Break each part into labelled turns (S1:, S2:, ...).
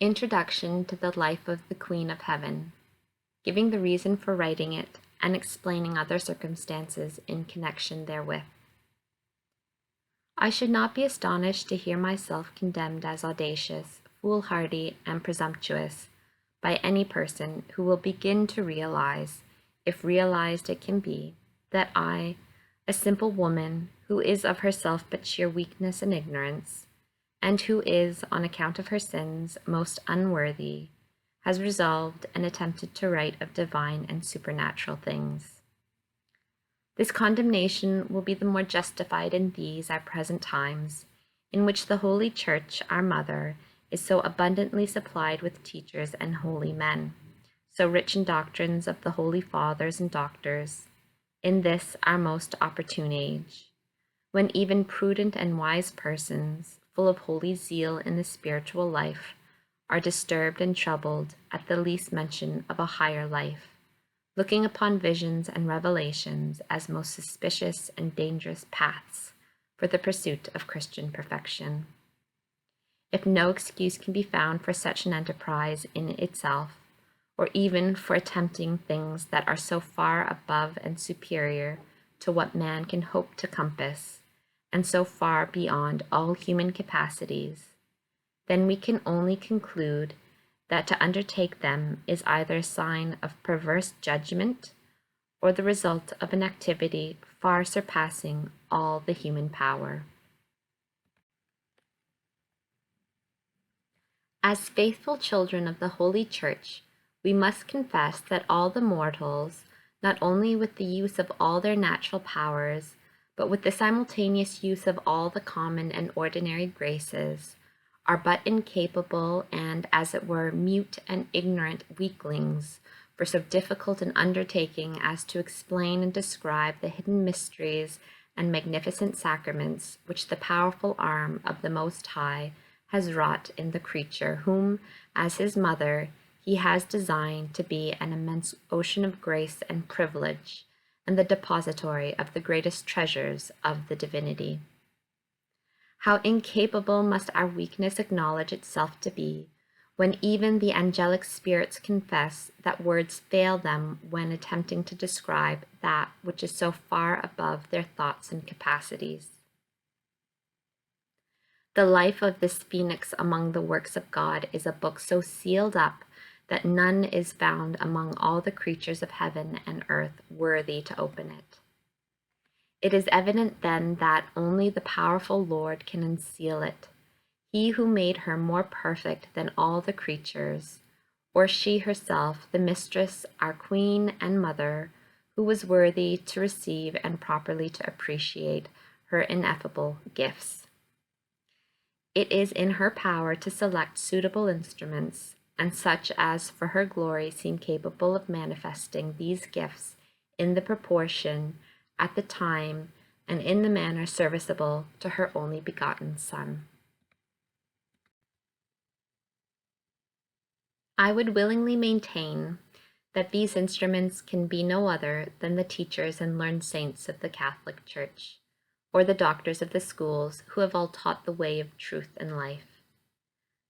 S1: Introduction to the Life of the Queen of Heaven, giving the reason for writing it and explaining other circumstances in connection therewith. I should not be astonished to hear myself condemned as audacious, foolhardy, and presumptuous by any person who will begin to realize, if realized it can be, that I, a simple woman who is of herself but sheer weakness and ignorance, and who is, on account of her sins, most unworthy, has resolved and attempted to write of divine and supernatural things. This condemnation will be the more justified in these our present times, in which the Holy Church, our Mother, is so abundantly supplied with teachers and holy men, so rich in doctrines of the holy fathers and doctors, in this our most opportune age, when even prudent and wise persons, full of holy zeal in the spiritual life, are disturbed and troubled at the least mention of a higher life, looking upon visions and revelations as most suspicious and dangerous paths for the pursuit of Christian perfection. If no excuse can be found for such an enterprise in itself, or even for attempting things that are so far above and superior to what man can hope to compass, and so far beyond all human capacities, then we can only conclude that to undertake them is either a sign of perverse judgment or the result of an activity far surpassing all the human power. As faithful children of the Holy Church, we must confess that all the mortals, not only with the use of all their natural powers, but with the simultaneous use of all the common and ordinary graces, are but incapable and, as it were, mute and ignorant weaklings for so difficult an undertaking as to explain and describe the hidden mysteries and magnificent sacraments which the powerful arm of the Most High has wrought in the creature whom, as his mother, he has designed to be an immense ocean of grace and privilege, and the depository of the greatest treasures of the divinity. How incapable must our weakness acknowledge itself to be, when even the angelic spirits confess that words fail them when attempting to describe that which is so far above their thoughts and capacities. The life of this phoenix among the works of God is a book so sealed up that none is found among all the creatures of heaven and earth worthy to open it. It is evident then that only the powerful Lord can unseal it, he who made her more perfect than all the creatures, or she herself, the mistress, our queen and mother, who was worthy to receive and properly to appreciate her ineffable gifts. It is in her power to select suitable instruments, and such as for her glory seem capable of manifesting these gifts in the proportion, at the time, and in the manner serviceable to her only begotten Son. I would willingly maintain that these instruments can be no other than the teachers and learned saints of the Catholic Church, or the doctors of the schools who have all taught the way of truth and life.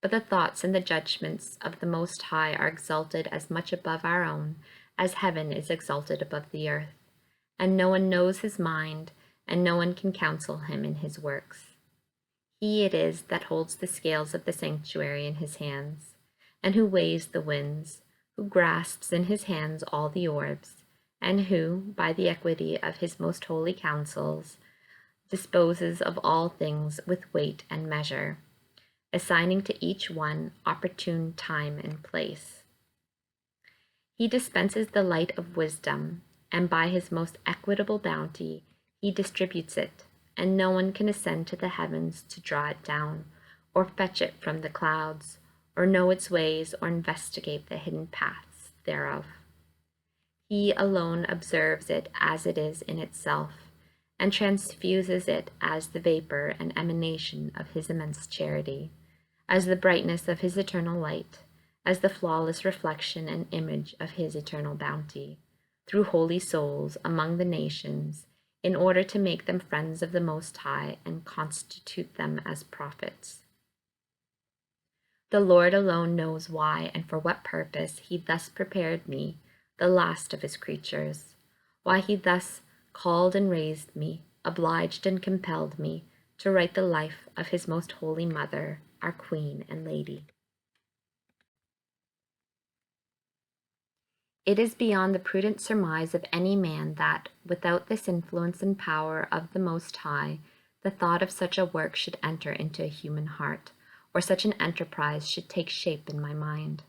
S1: But the thoughts and the judgments of the Most High are exalted as much above our own as heaven is exalted above the earth, and no one knows his mind, and no one can counsel him in his works. He it is that holds the scales of the sanctuary in his hands, and who weighs the winds, who grasps in his hands all the orbs, and who, by the equity of his most holy counsels, disposes of all things with weight and measure, assigning to each one opportune time and place. He dispenses the light of wisdom, and by his most equitable bounty he distributes it, and no one can ascend to the heavens to draw it down, or fetch it from the clouds, or know its ways, or investigate the hidden paths thereof. He alone observes it as it is in itself, and transfuses it as the vapor and emanation of his immense charity, as the brightness of his eternal light, as the flawless reflection and image of his eternal bounty, through holy souls among the nations, in order to make them friends of the Most High and constitute them as prophets. The Lord alone knows why and for what purpose he thus prepared me, the last of his creatures, why he thus called and raised me, obliged and compelled me to write the life of his most holy mother, our Queen and Lady. It is beyond the prudent surmise of any man that, without this influence and power of the Most High, the thought of such a work should enter into a human heart, or such an enterprise should take shape in my mind.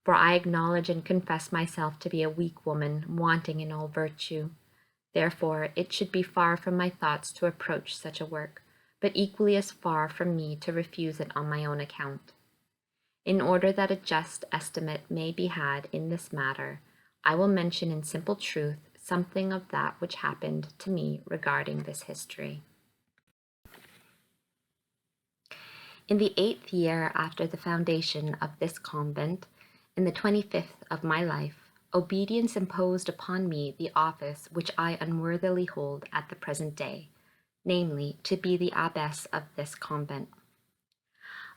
S1: For I acknowledge and confess myself to be a weak woman, wanting in all virtue. Therefore, it should be far from my thoughts to approach such a work, but equally as far from me to refuse it on my own account. In order that a just estimate may be had in this matter, I will mention in simple truth something of that which happened to me regarding this history. In the 8th year after the foundation of this convent, in the 25th of my life, obedience imposed upon me the office which I unworthily hold at the present day, namely, to be the abbess of this convent.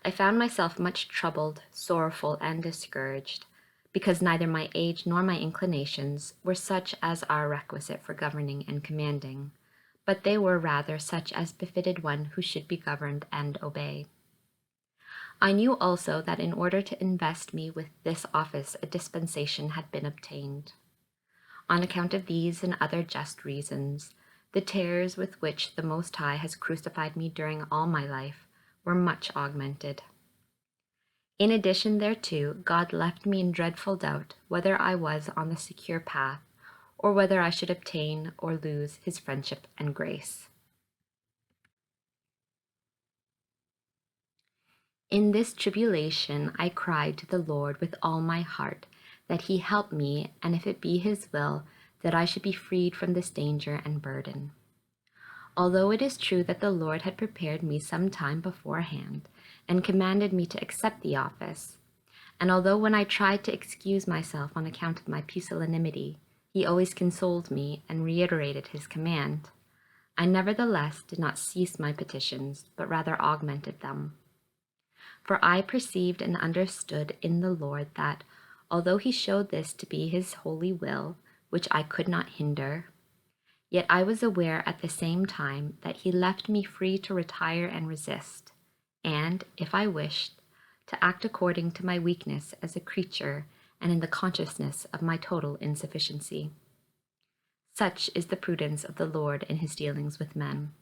S1: I found myself much troubled, sorrowful, and discouraged, because neither my age nor my inclinations were such as are requisite for governing and commanding, but they were rather such as befitted one who should be governed and obey. I knew also that in order to invest me with this office a dispensation had been obtained. On account of these and other just reasons, the terrors with which the Most High has crucified me during all my life were much augmented. In addition thereto, God left me in dreadful doubt whether I was on the secure path, or whether I should obtain or lose his friendship and grace. In this tribulation I cried to the Lord with all my heart, that he help me, and if it be his will, that I should be freed from this danger and burden. Although it is true that the Lord had prepared me some time beforehand, and commanded me to accept the office, and although when I tried to excuse myself on account of my pusillanimity, he always consoled me and reiterated his command, I nevertheless did not cease my petitions, but rather augmented them. For I perceived and understood in the Lord that, although he showed this to be his holy will, which I could not hinder, yet I was aware at the same time that he left me free to retire and resist, and, if I wished, to act according to my weakness as a creature and in the consciousness of my total insufficiency. Such is the prudence of the Lord in his dealings with men.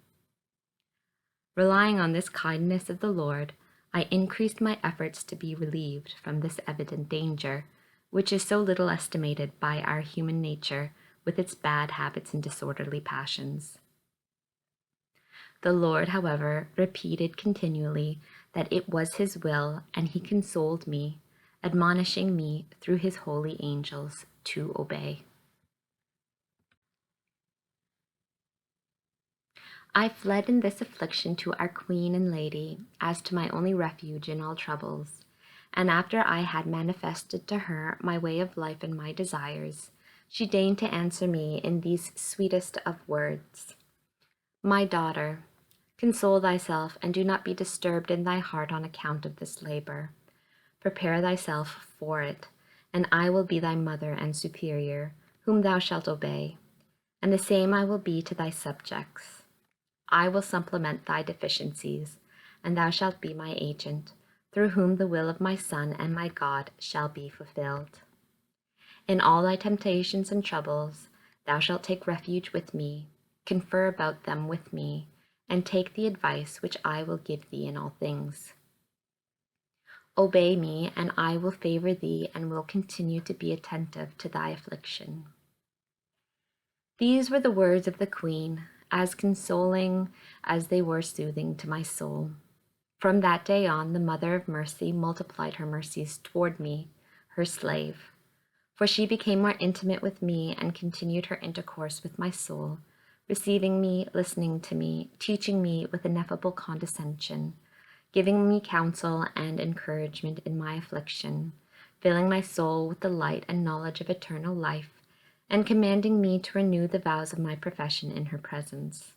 S1: Relying on this kindness of the Lord, I increased my efforts to be relieved from this evident danger, which is so little estimated by our human nature with its bad habits and disorderly passions. The Lord, however, repeated continually that it was his will, and he consoled me, admonishing me through his holy angels to obey. I fled in this affliction to our Queen and Lady, as to my only refuge in all troubles, and after I had manifested to her my way of life and my desires, she deigned to answer me in these sweetest of words: My daughter, console thyself, and do not be disturbed in thy heart on account of this labor. Prepare thyself for it, and I will be thy mother and superior, whom thou shalt obey, and the same I will be to thy subjects. I will supplement thy deficiencies, and thou shalt be my agent, through whom the will of my Son and my God shall be fulfilled. In all thy temptations and troubles, thou shalt take refuge with me, confer about them with me, and take the advice which I will give thee in all things. Obey me, and I will favor thee, and will continue to be attentive to thy affliction. These were the words of the Queen, as consoling as they were soothing to my soul. From that day on, the Mother of Mercy multiplied her mercies toward me, her slave, for she became more intimate with me and continued her intercourse with my soul, receiving me, listening to me, teaching me with ineffable condescension, giving me counsel and encouragement in my affliction, filling my soul with the light and knowledge of eternal life, and commanding me to renew the vows of my profession in her presence.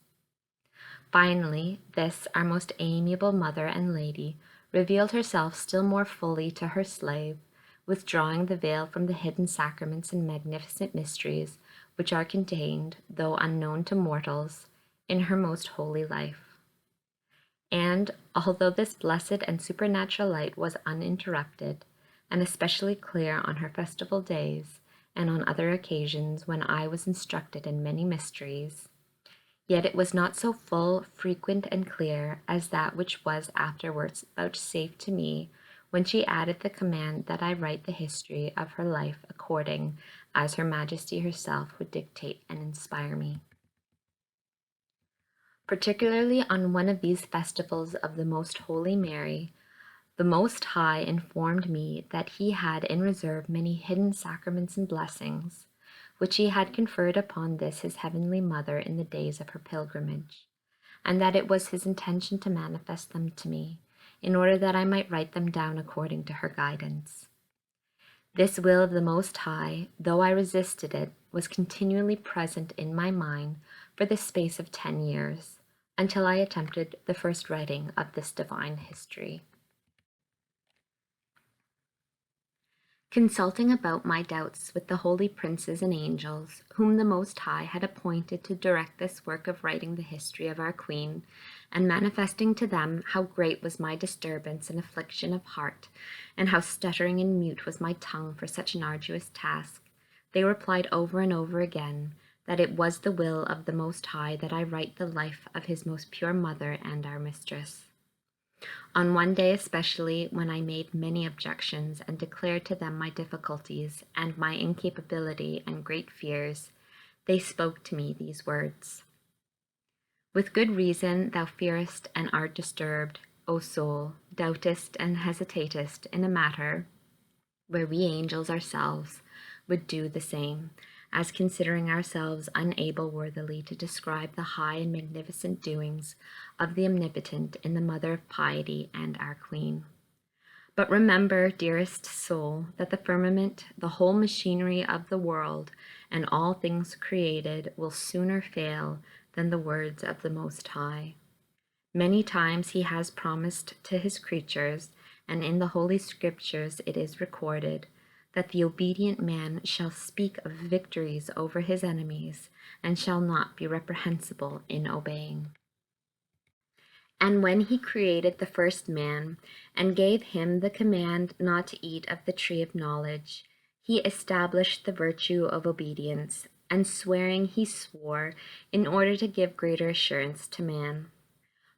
S1: Finally, this, our most amiable mother and lady, revealed herself still more fully to her slave, withdrawing the veil from the hidden sacraments and magnificent mysteries which are contained, though unknown to mortals, in her most holy life. And although this blessed and supernatural light was uninterrupted, and especially clear on her festival days and on other occasions when I was instructed in many mysteries, yet it was not so full, frequent, and clear as that which was afterwards vouchsafed to me when she added the command that I write the history of her life according as Her Majesty herself would dictate and inspire me. Particularly on one of these festivals of the Most Holy Mary, the Most High informed me that he had in reserve many hidden sacraments and blessings, which he had conferred upon this his heavenly mother in the days of her pilgrimage, and that it was his intention to manifest them to me, in order that I might write them down according to her guidance. This will of the Most High, though I resisted it, was continually present in my mind for the space of 10 years, until I attempted the first writing of this divine history. Consulting about my doubts with the holy princes and angels, whom the Most High had appointed to direct this work of writing the history of our Queen, and manifesting to them how great was my disturbance and affliction of heart, and how stuttering and mute was my tongue for such an arduous task, they replied over and over again that it was the will of the Most High that I write the life of his most pure mother and our mistress. On one day especially, when I made many objections and declared to them my difficulties and my incapability and great fears, they spoke to me these words: "With good reason thou fearest and art disturbed, O soul, doubtest and hesitatest in a matter where we angels ourselves would do the same, as considering ourselves unable worthily to describe the high and magnificent doings of the Omnipotent in the Mother of Piety and our Queen. But remember, dearest soul, that the firmament, the whole machinery of the world, and all things created will sooner fail than the words of the Most High. Many times he has promised to his creatures, and in the Holy Scriptures it is recorded, that the obedient man shall speak of victories over his enemies, and shall not be reprehensible in obeying. And when he created the first man, and gave him the command not to eat of the tree of knowledge, he established the virtue of obedience, and swearing he swore, in order to give greater assurance to man.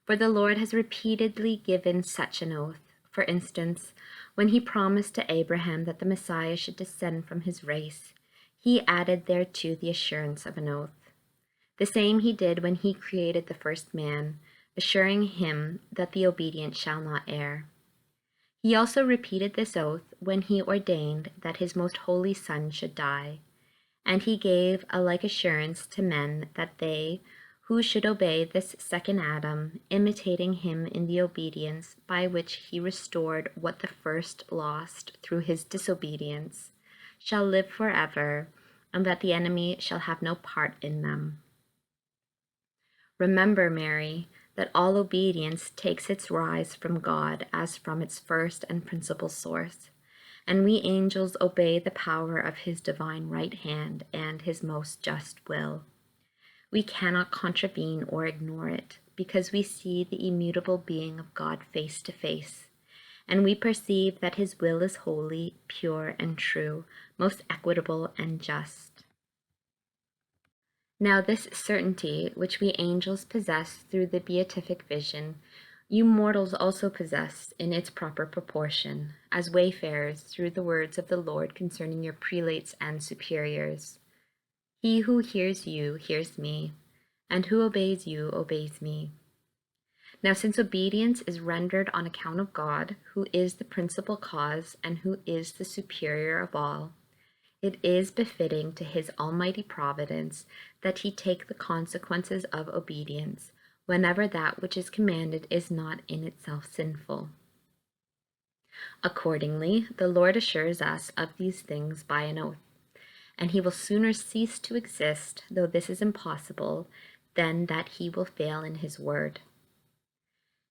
S1: For the Lord has repeatedly given such an oath. For instance, when he promised to Abraham that the Messiah should descend from his race, he added thereto the assurance of an oath. The same he did when he created the first man, assuring him that the obedient shall not err. He also repeated this oath when he ordained that his most holy Son should die, and he gave a like assurance to men that they, who should obey this second Adam, imitating him in the obedience by which he restored what the first lost through his disobedience, shall live forever, and that the enemy shall have no part in them. Remember, Mary, that all obedience takes its rise from God as from its first and principal source, and we angels obey the power of his divine right hand and his most just will. We cannot contravene or ignore it, because we see the immutable being of God face to face, and we perceive that his will is holy, pure, and true, most equitable and just. Now this certainty, which we angels possess through the beatific vision, you mortals also possess in its proper proportion, as wayfarers through the words of the Lord concerning your prelates and superiors. He who hears you hears me, and who obeys you obeys me. Now since obedience is rendered on account of God, who is the principal cause and who is the superior of all, it is befitting to his almighty providence that he take the consequences of obedience, whenever that which is commanded is not in itself sinful. Accordingly, the Lord assures us of these things by an oath, and he will sooner cease to exist, though this is impossible, than that he will fail in his word.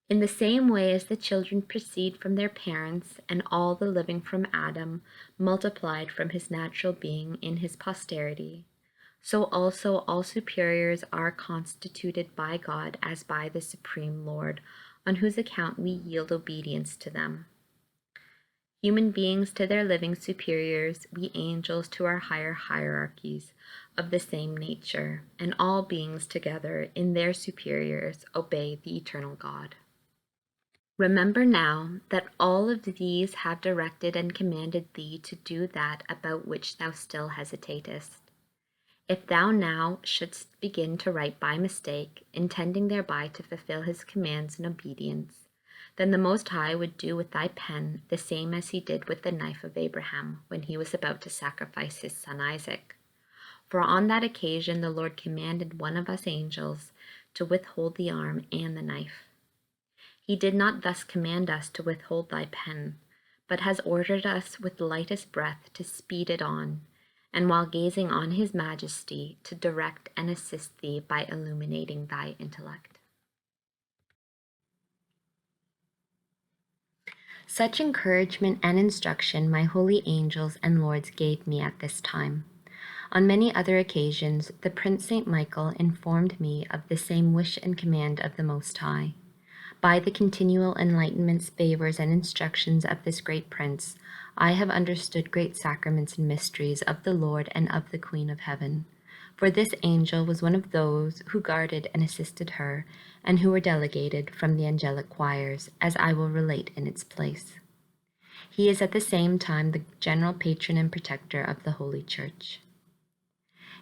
S1: In the same way as the children proceed from their parents, and all the living from Adam multiplied from his natural being in his posterity, so also all superiors are constituted by God as by the Supreme Lord, on whose account we yield obedience to them. Human beings to their living superiors, we angels to our higher hierarchies of the same nature, and all beings together in their superiors obey the eternal God. Remember now that all of these have directed and commanded thee to do that about which thou still hesitatest. If thou now shouldst begin to write by mistake, intending thereby to fulfill his commands in obedience, then the Most High would do with thy pen the same as he did with the knife of Abraham when he was about to sacrifice his son Isaac. For on that occasion the Lord commanded one of us angels to withhold the arm and the knife. He did not thus command us to withhold thy pen, but has ordered us with lightest breath to speed it on, and while gazing on his majesty, to direct and assist thee by illuminating thy intellect. Such encouragement and instruction my holy angels and lords gave me at this time. On many other occasions, the Prince Saint Michael informed me of the same wish and command of the Most High. By the continual enlightenments, favors, and instructions of this great prince, I have understood great sacraments and mysteries of the Lord and of the Queen of Heaven. For this angel was one of those who guarded and assisted her, and who were delegated from the angelic choirs, as I will relate in its place. He is at the same time the general patron and protector of the Holy Church.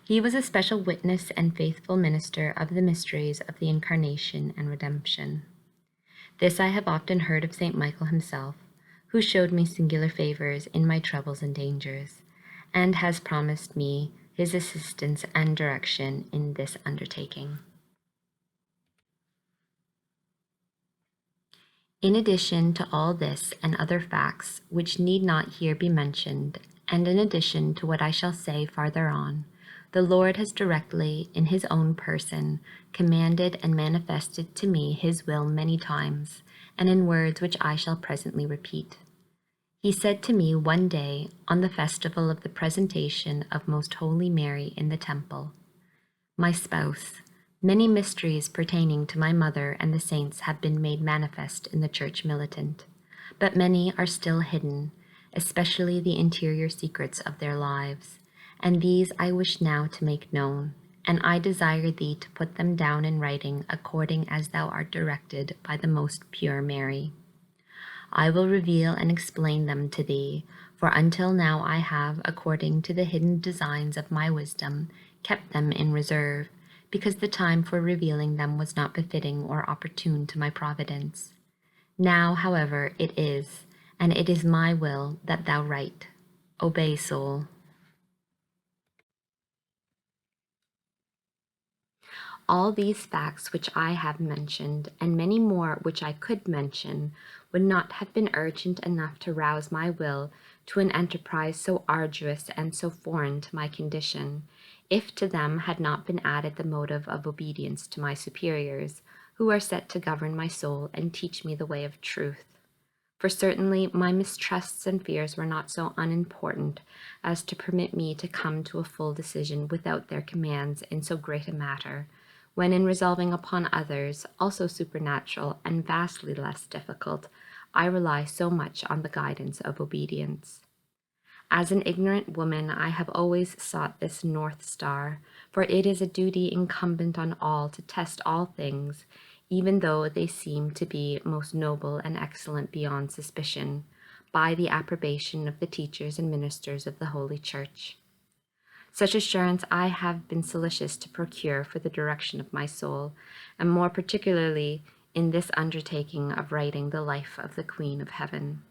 S1: He was a special witness and faithful minister of the mysteries of the Incarnation and Redemption. This I have often heard of Saint Michael himself, who showed me singular favors in my troubles and dangers, and has promised me his assistance and direction in this undertaking. In addition to all this and other facts which need not here be mentioned, and in addition to what I shall say farther on, the Lord has directly, in his own person, commanded and manifested to me his will many times, and in words which I shall presently repeat. He said to me one day, on the festival of the presentation of Most Holy Mary in the temple, "My spouse, many mysteries pertaining to my mother and the saints have been made manifest in the Church militant, but many are still hidden, especially the interior secrets of their lives, and these I wish now to make known, and I desire thee to put them down in writing according as thou art directed by the most pure Mary. I will reveal and explain them to thee, for until now I have, according to the hidden designs of my wisdom, kept them in reserve, because the time for revealing them was not befitting or opportune to my providence. Now, however, it is, and it is my will that thou write. Obey, soul." All these facts which I have mentioned, and many more which I could mention, would not have been urgent enough to rouse my will to an enterprise so arduous and so foreign to my condition, if to them had not been added the motive of obedience to my superiors, who are set to govern my soul and teach me the way of truth. For certainly my mistrusts and fears were not so unimportant as to permit me to come to a full decision without their commands in so great a matter, when in resolving upon others, also supernatural and vastly less difficult, I rely so much on the guidance of obedience. As an ignorant woman, I have always sought this North Star, for it is a duty incumbent on all to test all things, even though they seem to be most noble and excellent beyond suspicion, by the approbation of the teachers and ministers of the Holy Church. Such assurance I have been solicitous to procure for the direction of my soul, and more particularly in this undertaking of writing the life of the Queen of Heaven.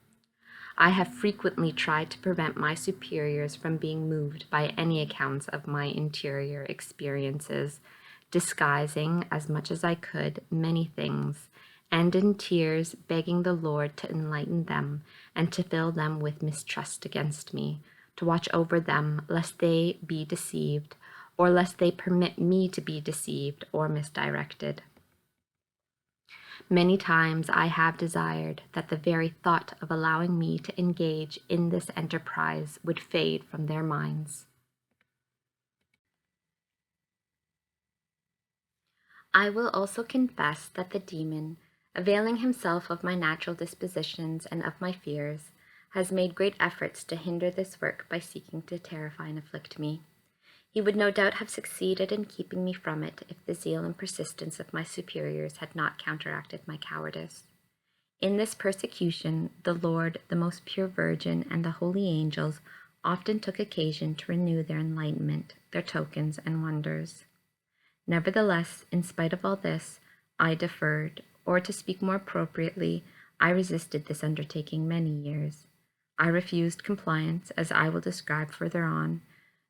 S1: I have frequently tried to prevent my superiors from being moved by any accounts of my interior experiences, disguising, as much as I could, many things, and in tears begging the Lord to enlighten them and to fill them with mistrust against me, to watch over them lest they be deceived or lest they permit me to be deceived or misdirected. Many times I have desired that the very thought of allowing me to engage in this enterprise would fade from their minds. I will also confess that the demon, availing himself of my natural dispositions and of my fears, has made great efforts to hinder this work by seeking to terrify and afflict me. He would no doubt have succeeded in keeping me from it if the zeal and persistence of my superiors had not counteracted my cowardice. In this persecution, the Lord, the most pure Virgin, and the holy angels often took occasion to renew their enlightenment, their tokens and wonders. Nevertheless, in spite of all this, I deferred, or to speak more appropriately, I resisted this undertaking many years. I refused compliance, as I will describe further on,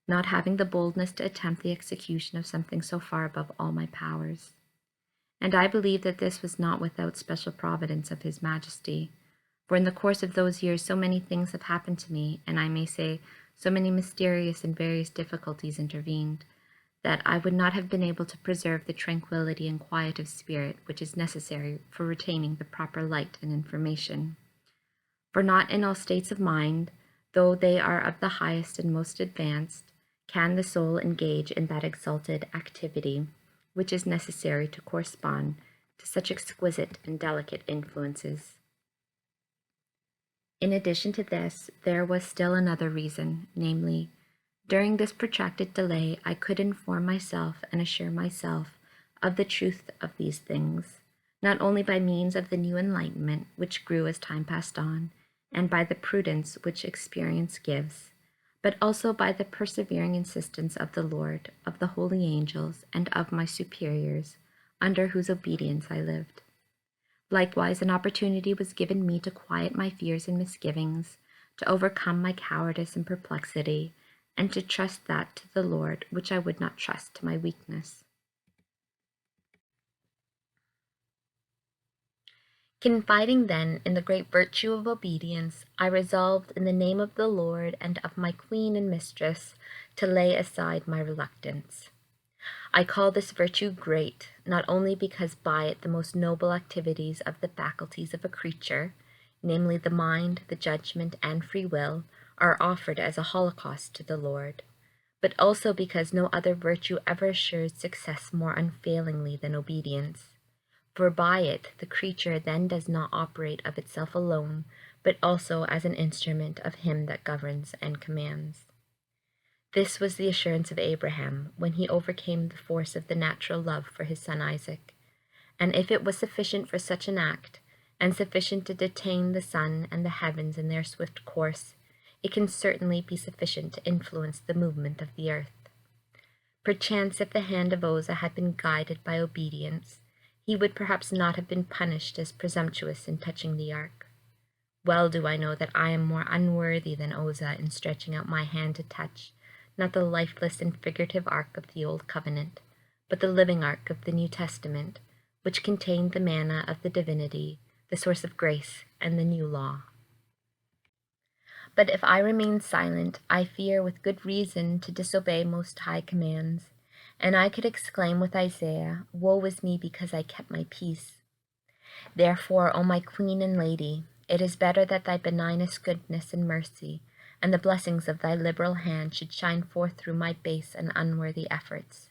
S1: not having the boldness to attempt the execution of something so far above all my powers. And I believe that this was not without special providence of His Majesty, for in the course of those years so many things have happened to me, and I may say so many mysterious and various difficulties intervened, that I would not have been able to preserve the tranquillity and quiet of spirit which is necessary for retaining the proper light and information. For not in all states of mind, though they are of the highest and most advanced, can the soul engage in that exalted activity which is necessary to correspond to such exquisite and delicate influences. In addition to this, there was still another reason, namely, during this protracted delay, I could inform myself and assure myself of the truth of these things, not only by means of the new enlightenment which grew as time passed on, and by the prudence which experience gives, but also by the persevering insistence of the Lord, of the holy angels, and of my superiors, under whose obedience I lived. Likewise, an opportunity was given me to quiet my fears and misgivings, to overcome my cowardice and perplexity, and to trust that to the Lord which I would not trust to my weakness. Confiding then in the great virtue of obedience, I resolved in the name of the Lord and of my Queen and Mistress to lay aside my reluctance. I call this virtue great, not only because by it the most noble activities of the faculties of a creature, namely the mind, the judgment, and free will, are offered as a holocaust to the Lord, but also because no other virtue ever assures success more unfailingly than obedience. For by it the creature then does not operate of itself alone, but also as an instrument of Him that governs and commands. This was the assurance of Abraham when he overcame the force of the natural love for his son Isaac. And if it was sufficient for such an act, and sufficient to detain the sun and the heavens in their swift course, it can certainly be sufficient to influence the movement of the earth. Perchance if the hand of Uzzah had been guided by obedience, he would perhaps not have been punished as presumptuous in touching the ark. Well do I know that I am more unworthy than Uzzah in stretching out my hand to touch, not the lifeless and figurative ark of the Old Covenant, but the living ark of the New Testament, which contained the manna of the divinity, the source of grace, and the new law. But if I remain silent, I fear with good reason to disobey Most High commands, and I could exclaim with Isaiah, "Woe is me because I kept my peace." Therefore, O my Queen and Lady, it is better that thy benignest goodness and mercy, and the blessings of thy liberal hand should shine forth through my base and unworthy efforts.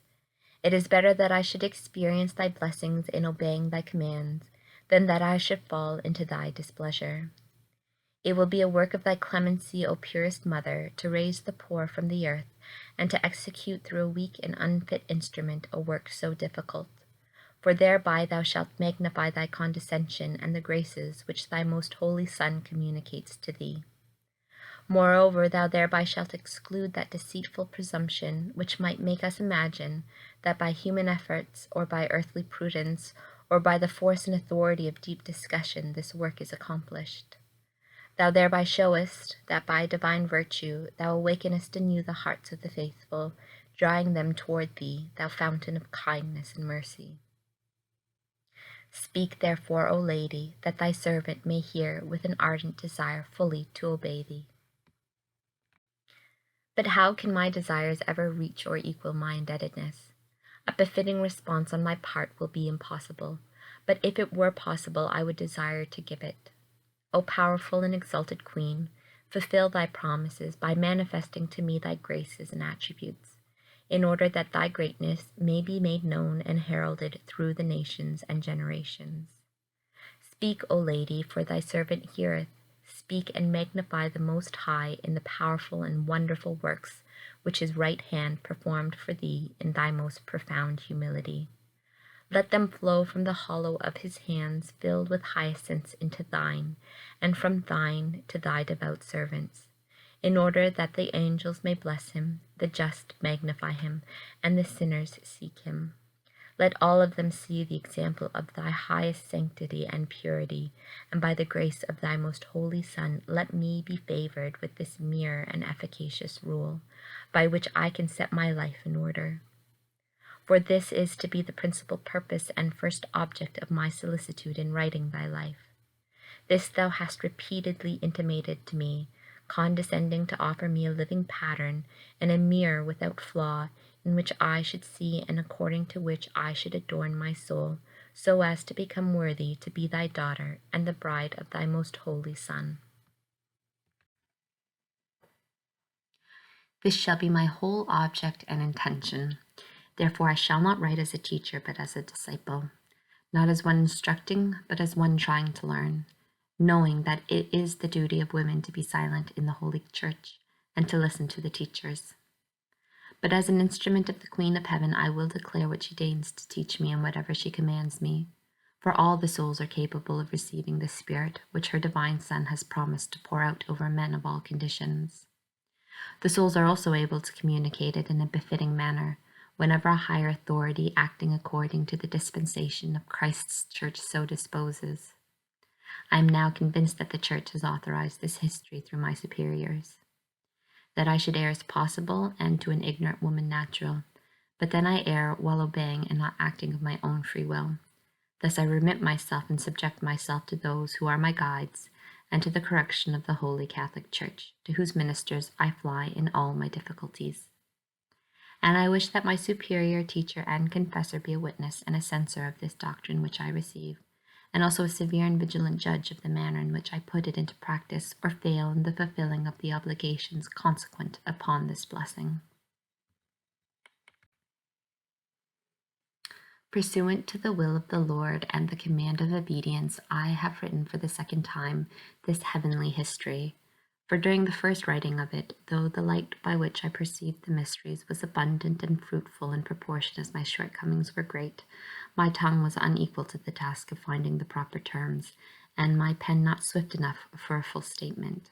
S1: It is better that I should experience thy blessings in obeying thy commands, than that I should fall into thy displeasure. It will be a work of thy clemency, O purest Mother, to raise the poor from the earth, and to execute through a weak and unfit instrument a work so difficult. For thereby thou shalt magnify thy condescension and the graces which thy most holy Son communicates to thee. Moreover, thou thereby shalt exclude that deceitful presumption which might make us imagine that by human efforts, or by earthly prudence, or by the force and authority of deep discussion this work is accomplished. Thou thereby showest that by divine virtue thou awakenest anew the hearts of the faithful, drawing them toward thee, thou fountain of kindness and mercy. Speak therefore, O Lady, that thy servant may hear with an ardent desire fully to obey thee. But how can my desires ever reach or equal my indebtedness? A befitting response on my part will be impossible, but if it were possible, I would desire to give it. O powerful and exalted Queen, fulfill thy promises by manifesting to me thy graces and attributes, in order that thy greatness may be made known and heralded through the nations and generations. Speak, O Lady, for thy servant heareth. Speak and magnify the Most High in the powerful and wonderful works which his right hand performed for thee in thy most profound humility. Let them flow from the hollow of his hands filled with hyacinths into thine, and from thine to thy devout servants, in order that the angels may bless him, the just magnify him, and the sinners seek him. Let all of them see the example of thy highest sanctity and purity, and by the grace of thy most holy Son, let me be favored with this mere and efficacious rule, by which I can set my life in order. For this is to be the principal purpose and first object of my solicitude in writing thy life. This thou hast repeatedly intimated to me, condescending to offer me a living pattern and a mirror without flaw, in which I should see and according to which I should adorn my soul, so as to become worthy to be thy daughter and the bride of thy most holy Son. This shall be my whole object and intention. Therefore I shall not write as a teacher, but as a disciple, not as one instructing, but as one trying to learn, knowing that it is the duty of women to be silent in the Holy Church and to listen to the teachers. But as an instrument of the Queen of Heaven, I will declare what she deigns to teach me and whatever she commands me, for all the souls are capable of receiving the Spirit which her divine Son has promised to pour out over men of all conditions. The souls are also able to communicate it in a befitting manner, whenever a higher authority acting according to the dispensation of Christ's Church so disposes. I am now convinced that the Church has authorized this history through my superiors. That I should err is possible, and to an ignorant woman natural, but then I err while obeying and not acting of my own free will. Thus I remit myself and subject myself to those who are my guides, and to the correction of the Holy Catholic Church, to whose ministers I fly in all my difficulties. And I wish that my superior teacher and confessor be a witness and a censor of this doctrine which I receive, and also a severe and vigilant judge of the manner in which I put it into practice or fail in the fulfilling of the obligations consequent upon this blessing. Pursuant to the will of the Lord and the command of obedience, I have written for the second time this heavenly history. For during the first writing of it, though the light by which I perceived the mysteries was abundant and fruitful in proportion as my shortcomings were great, my tongue was unequal to the task of finding the proper terms, and my pen not swift enough for a full statement.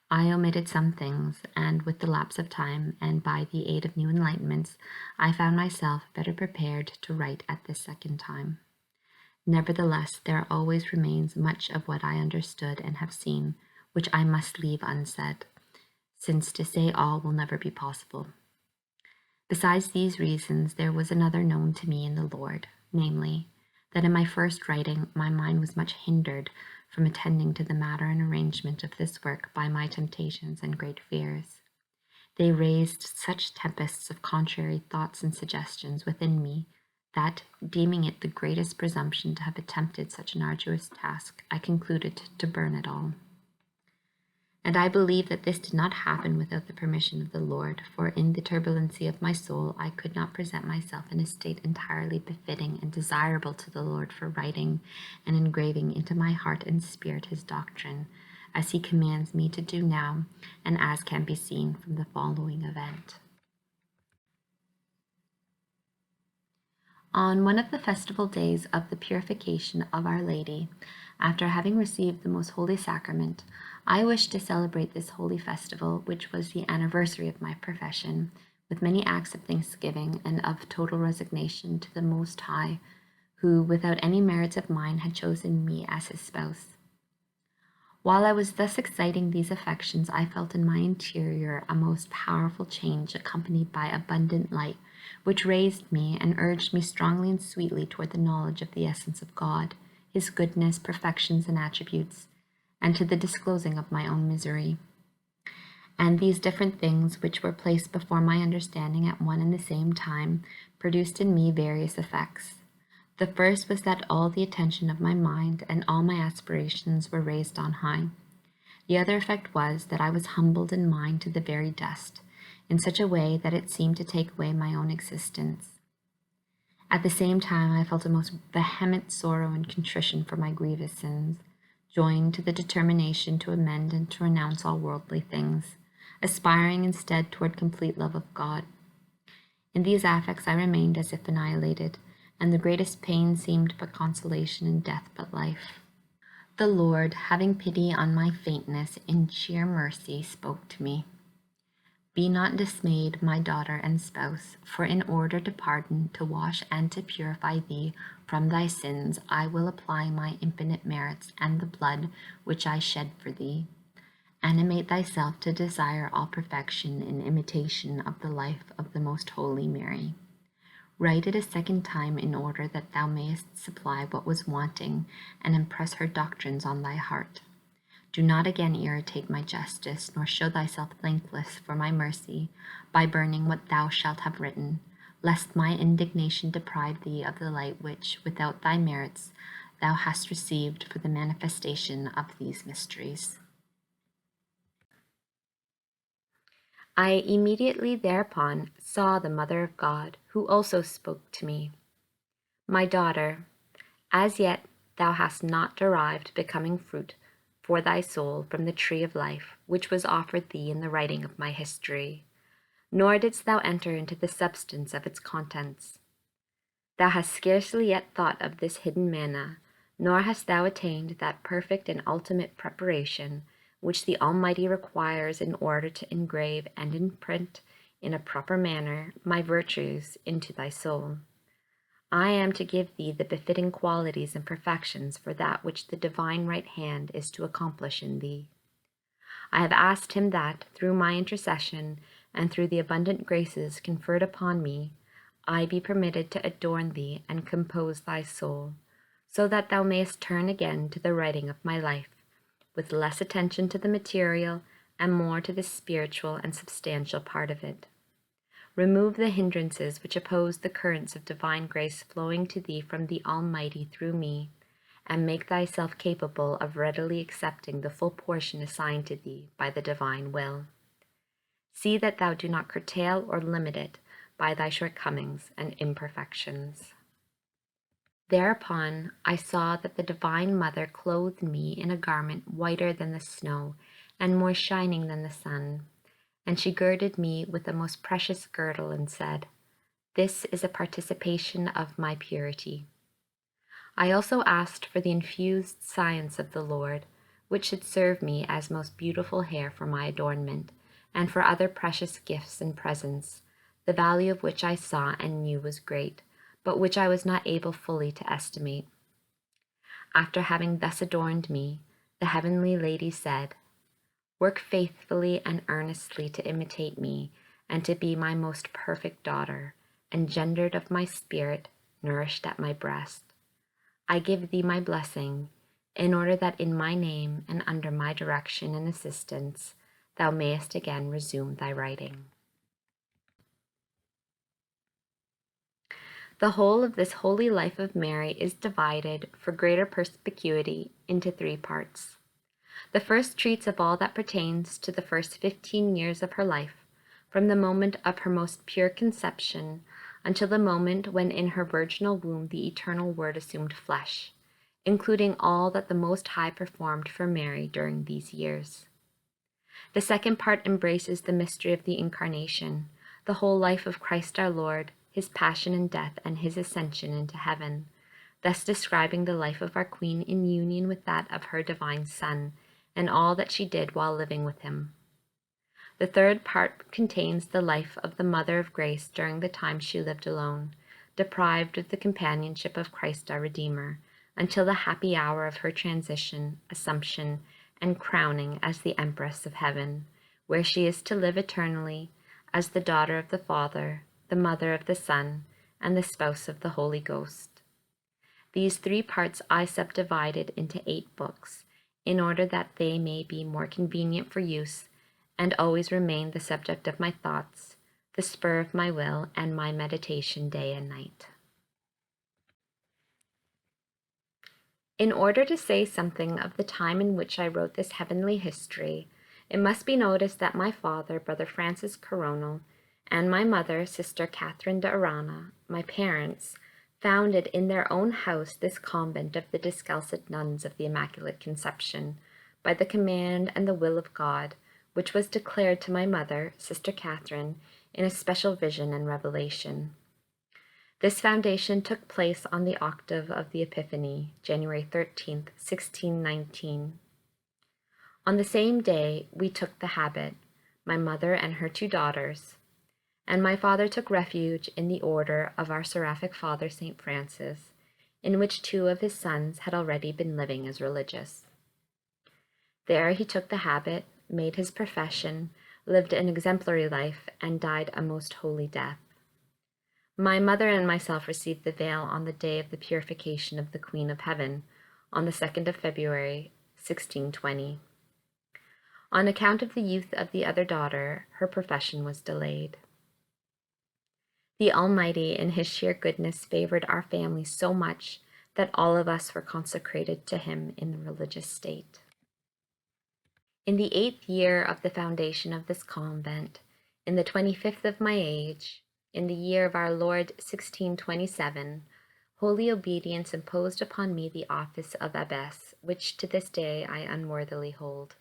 S1: I omitted some things, and with the lapse of time, and by the aid of new enlightenments, I found myself better prepared to write at this second time. Nevertheless, there always remains much of what I understood and have seen, which I must leave unsaid, since to say all will never be possible. Besides these reasons, there was another known to me in the Lord, namely, that in my first writing my mind was much hindered from attending to the matter and arrangement of this work by my temptations and great fears. They raised such tempests of contrary thoughts and suggestions within me that, deeming it the greatest presumption to have attempted such an arduous task, I concluded to burn it all. And I believe that this did not happen without the permission of the Lord, for in the turbulency of my soul I could not present myself in a state entirely befitting and desirable to the Lord for writing and engraving into my heart and spirit his doctrine, as he commands me to do now, and as can be seen from the following event. On one of the festival days of the purification of Our Lady, after having received the most holy sacrament, I wished to celebrate this holy festival, which was the anniversary of my profession, with many acts of thanksgiving and of total resignation to the Most High, who, without any merits of mine, had chosen me as his spouse. While I was thus exciting these affections, I felt in my interior a most powerful change, accompanied by abundant light, which raised me and urged me strongly and sweetly toward the knowledge of the essence of God, his goodness, perfections, and attributes, and to the disclosing of my own misery. And these different things, which were placed before my understanding at one and the same time, produced in me various effects. The first was that all the attention of my mind and all my aspirations were raised on high. The other effect was that I was humbled in mind to the very dust, in such a way that it seemed to take away my own existence. At the same time, I felt a most vehement sorrow and contrition for my grievous sins, joined to the determination to amend and to renounce all worldly things, aspiring instead toward complete love of God. In these affects I remained as if annihilated, and the greatest pain seemed but consolation in death but life. The Lord, having pity on my faintness, in sheer mercy spoke to me. Be not dismayed, my daughter and spouse, for in order to pardon, to wash, and to purify thee from thy sins, I will apply my infinite merits and the blood which I shed for thee. Animate thyself to desire all perfection in imitation of the life of the most holy Mary. Write it a second time in order that thou mayest supply what was wanting and impress her doctrines on thy heart. Do not again irritate my justice, nor show thyself thankless for my mercy by burning what thou shalt have written, lest my indignation deprive thee of the light which, without thy merits, thou hast received for the manifestation of these mysteries. I immediately thereupon saw the Mother of God, who also spoke to me. My daughter, as yet thou hast not derived becoming fruit for thy soul from the tree of life, which was offered thee in the writing of my history, nor didst thou enter into the substance of its contents. Thou hast scarcely yet thought of this hidden manna, nor hast thou attained that perfect and ultimate preparation which the Almighty requires in order to engrave and imprint in a proper manner my virtues into thy soul. I am to give thee the befitting qualities and perfections for that which the divine right hand is to accomplish in thee. I have asked him that, through my intercession and through the abundant graces conferred upon me, I be permitted to adorn thee and compose thy soul, so that thou mayest turn again to the writing of my life, with less attention to the material and more to the spiritual and substantial part of it. Remove the hindrances which oppose the currents of divine grace flowing to thee from the Almighty through me, and make thyself capable of readily accepting the full portion assigned to thee by the divine will. See that thou do not curtail or limit it by thy shortcomings and imperfections. Thereupon I saw that the Divine Mother clothed me in a garment whiter than the snow and more shining than the sun, and she girded me with a most precious girdle and said, "This is a participation of my purity." I also asked for the infused science of the Lord, which should serve me as most beautiful hair for my adornment, and for other precious gifts and presents, the value of which I saw and knew was great, but which I was not able fully to estimate. After having thus adorned me, the heavenly lady said, "Work faithfully and earnestly to imitate me, and to be my most perfect daughter, engendered of my spirit, nourished at my breast. I give thee my blessing, in order that in my name and under my direction and assistance, thou mayest again resume thy writing." The whole of this holy life of Mary is divided, for greater perspicuity, into 3 parts. The first treats of all that pertains to the first 15 years of her life, from the moment of her most pure conception until the moment when in her virginal womb the eternal Word assumed flesh, including all that the Most High performed for Mary during these years. The second part embraces the mystery of the Incarnation, the whole life of Christ our Lord, his passion and death, and his ascension into heaven, thus describing the life of our Queen in union with that of her divine Son, and all that she did while living with him. The third part contains the life of the Mother of Grace during the time she lived alone, deprived of the companionship of Christ our Redeemer, until the happy hour of her transition, assumption, and crowning as the Empress of Heaven, where she is to live eternally as the daughter of the Father, the mother of the Son, and the spouse of the Holy Ghost. These 3 parts I subdivided into 8 books, in order that they may be more convenient for use, and always remain the subject of my thoughts, the spur of my will, and my meditation day and night. In order to say something of the time in which I wrote this heavenly history, it must be noticed that my father, Brother Francis Coronel, and my mother, Sister Catherine de Arana, my parents, founded in their own house this convent of the Discalced Nuns of the Immaculate Conception, by the command and the will of God, which was declared to my mother, Sister Catherine, in a special vision and revelation. This foundation took place on the octave of the Epiphany, January 13th, 1619. On the same day, we took the habit, my mother and her 2 daughters, and my father took refuge in the order of our seraphic father, St. Francis, in which 2 of his sons had already been living as religious. There he took the habit, made his profession, lived an exemplary life, and died a most holy death. My mother and myself received the veil on the day of the purification of the Queen of Heaven, on the 2nd of February, 1620. On account of the youth of the other daughter, her profession was delayed. The Almighty, in his sheer goodness, favored our family so much that all of us were consecrated to him in the religious state. In the 8th year of the foundation of this convent, in the 25th of my age, in the year of our Lord 1627, holy obedience imposed upon me the office of abbess, which to this day I unworthily hold.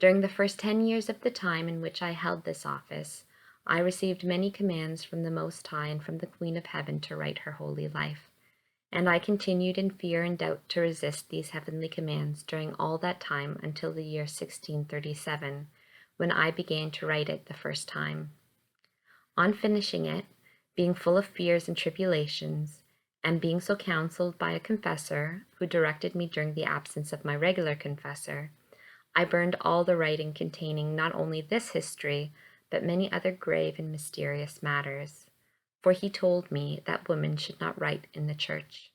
S1: During the first 10 years of the time in which I held this office, I received many commands from the Most High and from the Queen of Heaven to write her holy life, and I continued in fear and doubt to resist these heavenly commands during all that time until the year 1637, when I began to write it the first time. On finishing it, being full of fears and tribulations, and being so counseled by a confessor, who directed me during the absence of my regular confessor, I burned all the writing containing not only this history, but many other grave and mysterious matters, for he told me that women should not write in the church.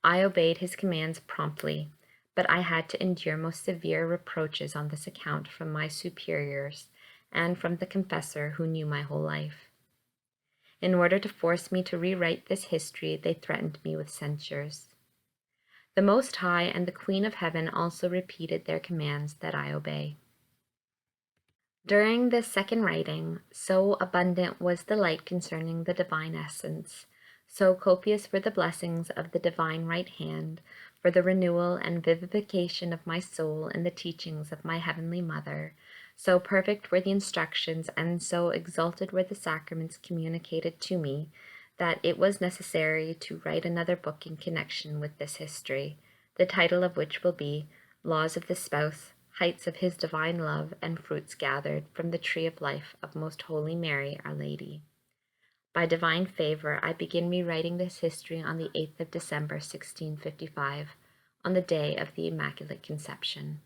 S1: I obeyed his commands promptly, but I had to endure most severe reproaches on this account from my superiors, and from the confessor who knew my whole life. In order to force me to rewrite this history, they threatened me with censures. The Most High and the Queen of Heaven also repeated their commands that I obey. During this second writing, so abundant was the light concerning the divine essence, so copious were the blessings of the divine right hand for the renewal and vivification of my soul in the teachings of my heavenly Mother, so perfect were the instructions and so exalted were the sacraments communicated to me, that it was necessary to write another book in connection with this history, the title of which will be Laws of the Spouse, Heights of His Divine Love, and Fruits Gathered from the Tree of Life of Most Holy Mary, Our Lady. By divine favor, I begin rewriting this history on the 8th of December, 1655, on the day of the Immaculate Conception.